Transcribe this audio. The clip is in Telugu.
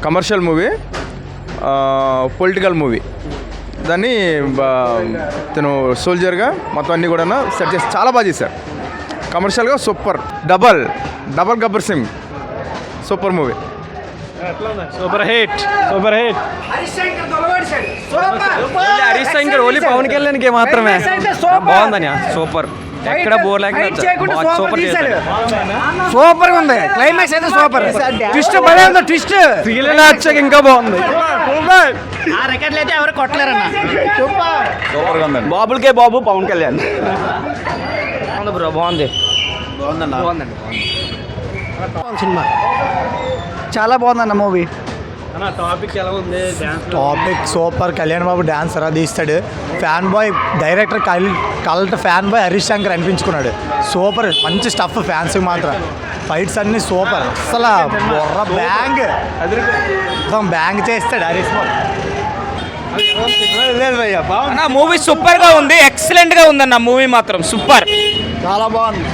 Commercial movie, political movie. దాన్ని తను సోల్జర్గా మొత్తం అన్నీ కూడా సెట్ చేసి చాలా బాగా చేశారు. కమర్షియల్గా super. Double Gabbar Singh super movie. Super hit. Harish Shankar only Pawan కళ్యాణ్కి మాత్రమే బాగుందని. సూపర్, ఎక్కడ బోర్ లేకుండా సూపర్ సూపర్ గా ఉంది. క్లైమాక్స్ అయితే సూపర్. ట్విస్ట్ భలే ఉంది. ట్విస్ట్ ఫీల్ వచ్చాక ఇంకా బాగుంది. ఆ రికార్డులు అయితే ఎవరు కొట్టలేరన్న. సూపర్ గా ఉందండి. బాబులకే బాబు పవన్ కళ్యాణ్. బ్రో బాగుంది. సినిమా చాలా బాగుందన్న మూవీ. టాపిక్ ఎలా ఉంది? Topic super. కళ్యాణ్ బాబు డ్యాన్స్ ఎలా తీస్తాడు. Fan boy director cult fan boy Harish Shankar అనిపించుకున్నాడు. సూపర్, మంచి స్టఫ్. ఫ్యాన్స్కి మాత్రం ఫైట్స్ అన్నీ సూపర్. అసలు బొర్ర బ్యాంగ్ చేస్తాడు హరీష్ బాబు. మూవీ సూపర్ గా ఉంది. ఎక్సలెంట్ గా ఉందన్న మూవీ మాత్రం సూపర్. చాలా బాగుంది.